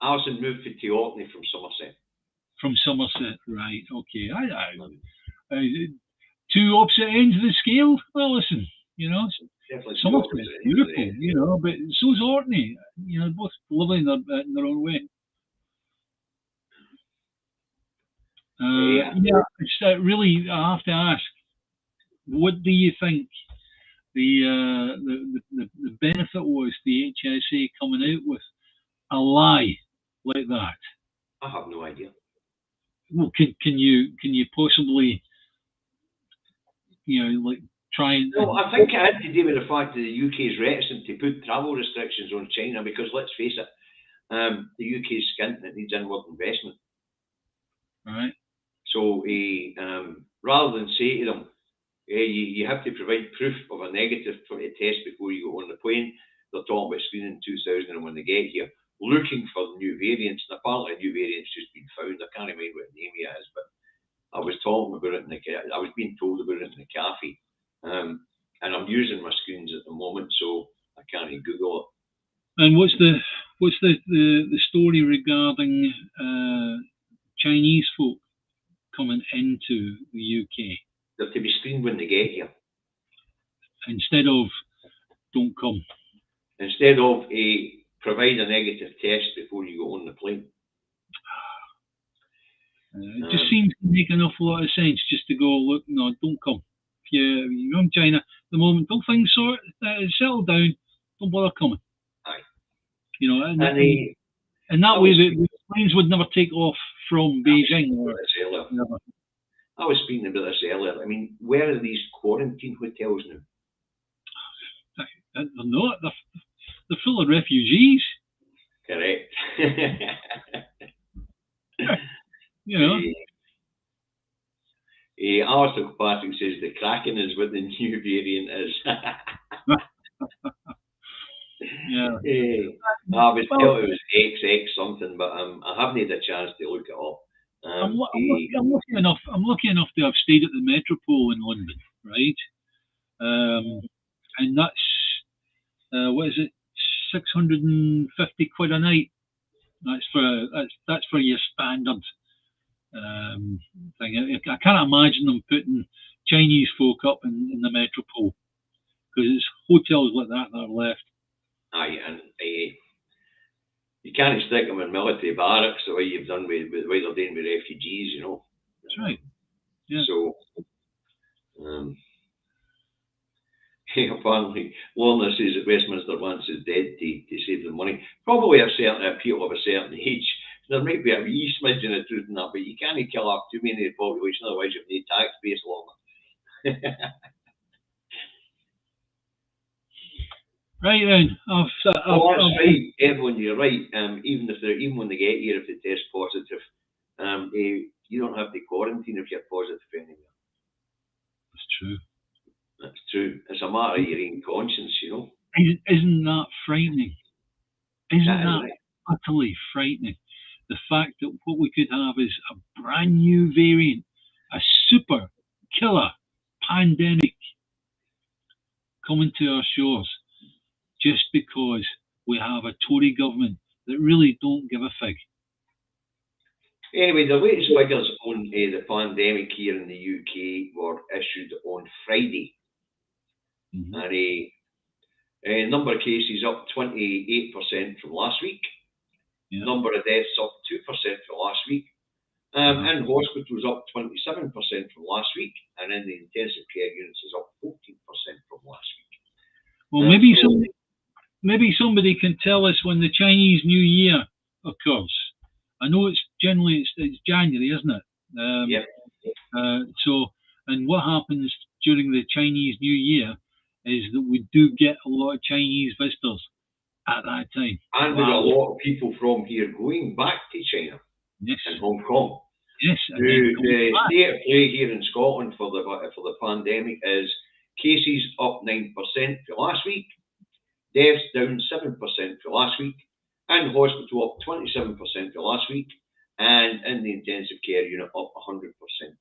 Alison moved to Orkney from Somerset. From Somerset, right? Okay, two opposite ends of the scale. Well, listen, you know, Somerset's beautiful, you know, but so's Orkney. You know, both lovely in their own way. It's really, I have to ask, what do you think the benefit was the HSA coming out with a lie like that? I have no idea. Well, can you possibly like try and No, I think it had to do with the fact that the UK is reticent to put travel restrictions on China because, let's face it, the UK is skint and it needs inward investment. right? So rather than say to them, you have to provide proof of a negative test before you go on the plane, they're talking about screening 2000 when they get here, looking for new variants. And apparently a new variant's just been found. I can't remember what name it is, but I was talking about it I was being told about it in the cafe. And I'm using my screens at the moment, so I can't even Google it. And what's the story regarding Chinese folk coming into the UK? They're to be screened when they get here. Instead of don't come. Instead of provide a negative test before you go on the plane. It just seems to make an awful lot of sense just to go, look, no, don't come. If you're in China at the moment, don't things settle down, don't bother coming. Aye. And that way the planes would never take off from Beijing. I was speaking about this earlier. I mean, where are these quarantine hotels now? They're not. They're full of refugees. Correct. Arthur Patrick says the Kraken is what the new variant is. I was told it was XX something, but I haven't had a chance to look it up. I'm lucky enough to have stayed at the Metropole in London, right? And that's what is it, £650 a night. That's for your standard thing. I can't imagine them putting Chinese folk up in the Metropole because it's hotels like that are left. Aye, and you can't stick them in military barracks the way you've done with the way they're doing with refugees, That's right. Yeah. So, apparently, Lorna says that Westminster wants is dead to save them money. Probably people of a certain age. There might be a wee smidgen of truth in that, but you can't kill off too many of the population, otherwise you've no tax base, Lorna. Right then. That's right, Evelyn, you're right. Even when they get here, if they test positive, you don't have to quarantine if you're positive anywhere. That's true. That's true. It's a matter of your own conscience, Isn't that frightening? Isn't that right? Utterly frightening? The fact that what we could have is a brand new variant, a super killer pandemic coming to our shores, just because we have a Tory government that really don't give a fig. Anyway, the latest figures on the pandemic here in the UK were issued on Friday. Mm-hmm. And a number of cases up 28% from last week. Yeah. Number of deaths up 2% from last week. In hospitals up 27% from last week. And in the intensive care units is up 14% from last week. Well, maybe somebody can tell us when the Chinese New Year occurs. I know it's generally it's January, isn't it? Yep. And what happens during the Chinese New Year is that we do get a lot of Chinese visitors at that time. And there's a lot of people from here going back to China. Yes. And Hong Kong. Yes. The state of play here in Scotland for the pandemic is cases up 9% for last week, deaths down 7% for last week, and hospital up 27% for last week, and in the intensive care unit up 100%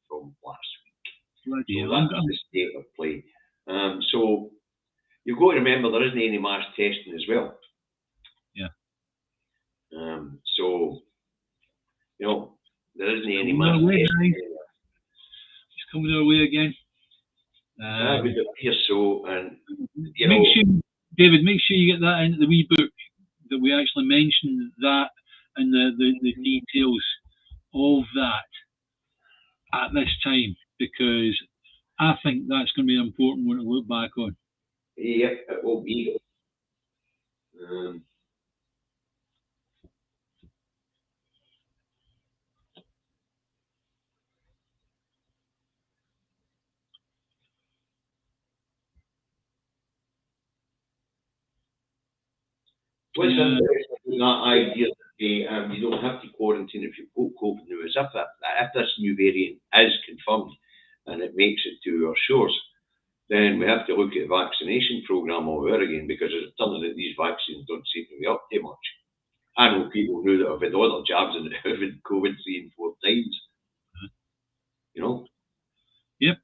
from last week. Right, so that's the state of play. So you've got to remember there isn't any mass testing as well. Yeah. So there isn't any mass testing. It's coming our way again. It would appear so, and David, make sure you get that into the wee book that we actually mentioned that and the details of that at this time, because I think that's going to be an important one to look back on. Yep, it will be. What's interesting that idea that you don't have to quarantine if you've got COVID now is if this new variant is confirmed and it makes it to our shores, then we have to look at the vaccination programme all over again, because it's turning out these vaccines don't seem to be up too much. I know people who that have had other jabs and have had COVID 3 and 4 times. You know? Yep.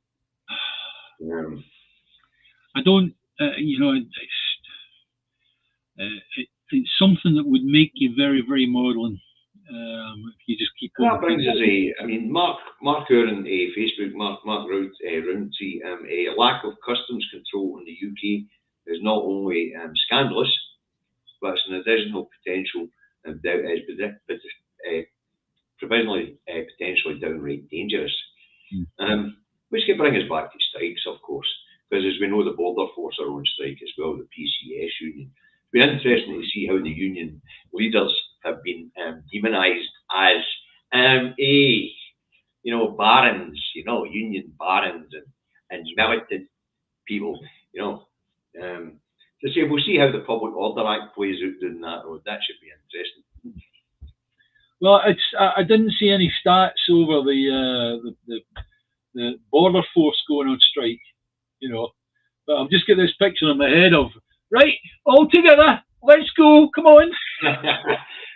I don't, it's something that would make you very, very maudlin if you just keep going. That brings us Mark Curran, Facebook, Mark Rountree, a lack of customs control in the UK is not only scandalous, but it's an additional potential provisionally potentially downright dangerous. Which could bring us back to strikes, of course, because as we know, the Border Force are on strike as well, the PCS union. It's been interesting to see how the union leaders have been demonised as barons, union barons and militant people, to say we'll see how the Public Order Act plays out down that road. That should be interesting. Well, I didn't see any stats over the Border Force going on strike, but I've just got this picture in my head of, right, all together, let's go, come on.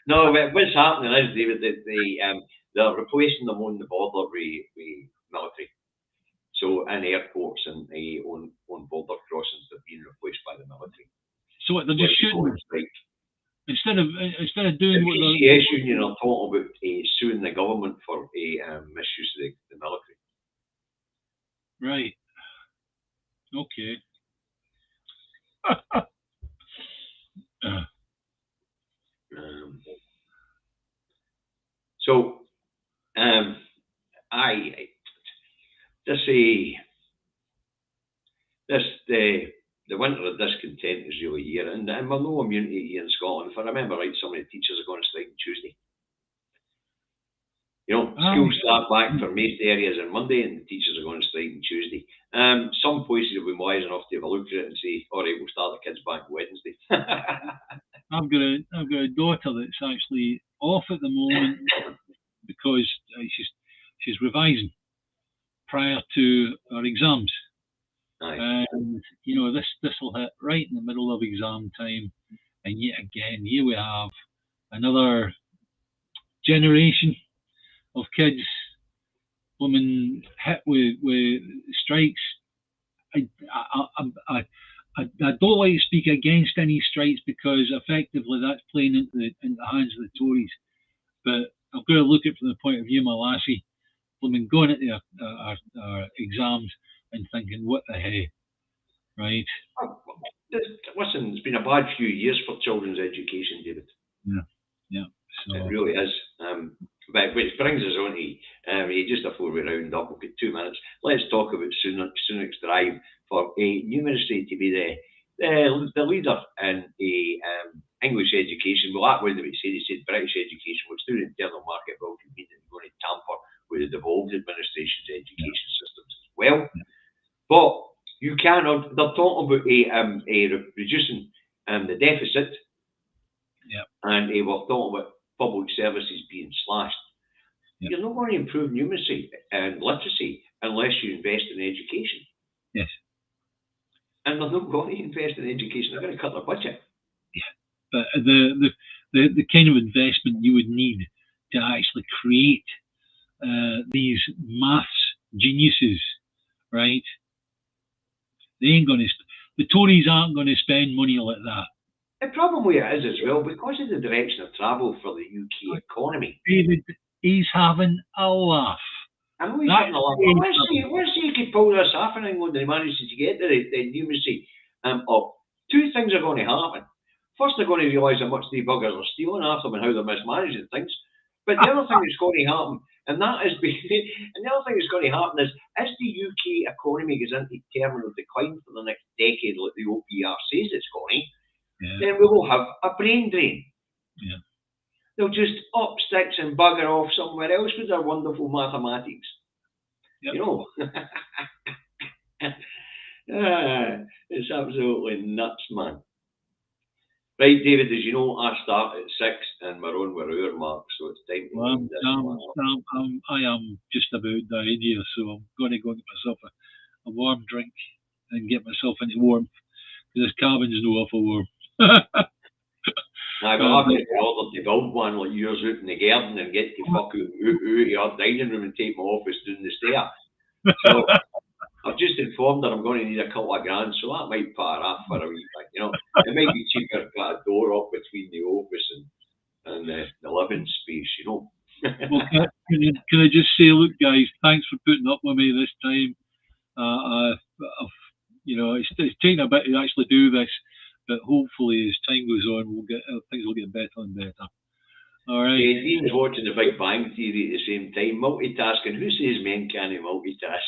No, what's happening is, David, that they're replacing them on the border with military. So in airports and on border crossings, they're being replaced by the military. So what, they're just shooting? Instead of doing what the PCS union are talking about suing the government for misuse of the military. Right. Okay. So, the winter of discontent is really here, and we're no immunity here in Scotland. If I remember right, some of the teachers are going to strike on Tuesday. Schools start back for most areas on Monday, and the teachers are going to strike on Tuesday. Some places have been wise enough to have a look at it and say, "All right, we'll start the kids back Wednesday." I've got a daughter that's actually off at the moment because she's revising prior to her exams. Aye. And this will hit right in the middle of exam time, and yet again here we have another generation of kids hit with strikes. I don't like to speak against any strikes because effectively that's playing into the hands of the Tories. But I've got to look at it from the point of view of my lassie, going at our exams and thinking, what the hey, right? Listen, it's been a bad few years for children's education, David. Yeah. So it really is. But which brings us on to, just before we round up, we've got 2 minutes. Let's talk about Sunak's drive for numeracy to be the leader in English education. Well, that way they said British education, which through the internal market bill could mean that they're going to tamper with the devolved administration's education systems as well. But you cannot. They're talking about reducing the deficit. And we're talking about public services being slashed. You're not going to improve numeracy and literacy unless you invest in education. Yes. And they're not going to invest in education. They're going to cut their budget. Yeah. But the kind of investment you would need to actually create these maths geniuses, right? The Tories aren't going to spend money like that. The problem with it is as well, because of the direction of travel for the UK economy. David, he's having a laugh. I know he's having a laugh. Let's see if he could pull this off in England and he manages to get the numeracy up. 2 things are going to happen. First, they're going to realise how much the buggers are stealing after them and how they're mismanaging things. But the other thing that's going to happen And that is and the other thing that's going to happen is, as the UK economy goes into terminal decline for the next decade, like the OPR says it's going, then we will have a brain drain. Yeah. They'll just up sticks and bugger off somewhere else with their wonderful mathematics. Yep. You know. It's absolutely nuts, man. Right, David, as you know, I start at 6 and we're on with our mark, so it's time to wind this one up. I am just about died here, so I'm going to go get myself a warm drink and get myself into warmth, because this cabin's no awful warm. I've ordered to build one like yours out in the garden and get to fuck out your dining room and take my office down the stair. So I've just informed her I'm going to need a couple of grand, so that might put her off for a wee bit. You know, it might be cheaper to put a door up between the office and the living space. You know. Well, can I just say, look, guys, thanks for putting up with me this time. It's taken a bit to actually do this, but hopefully as time goes on, things will get better and better. All right. Yeah, Dean's watching the Big Bang Theory at the same time, multitasking. Who says men can't multitask?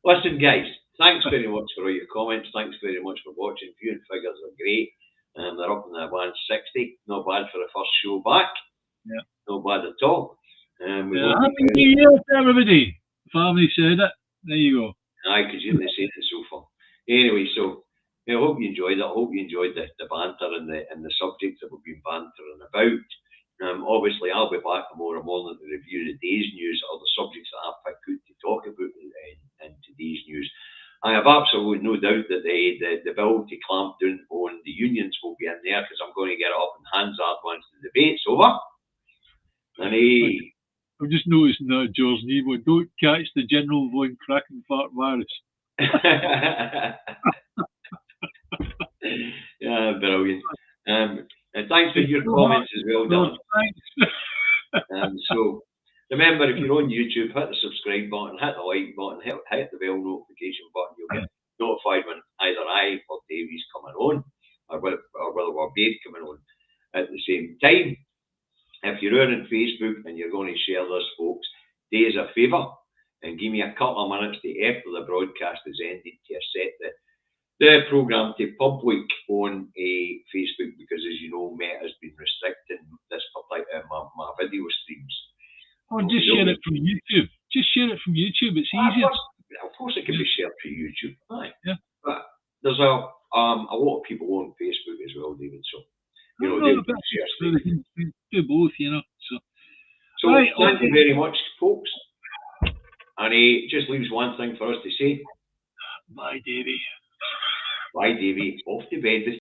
Listen, guys, thanks very much for all your comments. Thanks very much for watching. Viewing figures are great. They're up in the 160. Not bad for the first show back. Yeah. Not bad at all. Happy New Year to everybody. Family said it. There you go. Aye, because you didn't say it so far. Anyway, so I hope you enjoyed it. I hope you enjoyed the banter and the subjects that we've been bantering about. Obviously, I'll be back tomorrow morning to review the day's news or the subjects that I've picked out to talk about in today's news. I have absolutely no doubt that the bill to clamp down on the unions will be in there, because I'm going to get it up in Hansard once the debate's over. And I've just noticed that, George Nebo, don't catch the General Von Krakenfart virus. Yeah, brilliant. And thanks for your comments as well, Dylan. Thanks. So remember, if you're on YouTube, hit the subscribe button, hit the like button, hit the bell notification button. You'll get notified when either I or Davies coming on, or whether we're both coming on at the same time. If you're on Facebook and you're going to share this, folks, do us a favour and give me a couple of minutes after the broadcast has ended to set the programme to public on Facebook, because, as you know, Meta has been restricting this my video streams. Oh, just share it from YouTube. Just share it from YouTube. It's easier. Of course, it can be shared to YouTube. Aye. Yeah. But there's a lot of people on Facebook as well, David. So they can do both, So right, thank you very much, folks. And it just leaves one thing for us to say. Bye, Davey. Bye, Davey. Off to bed.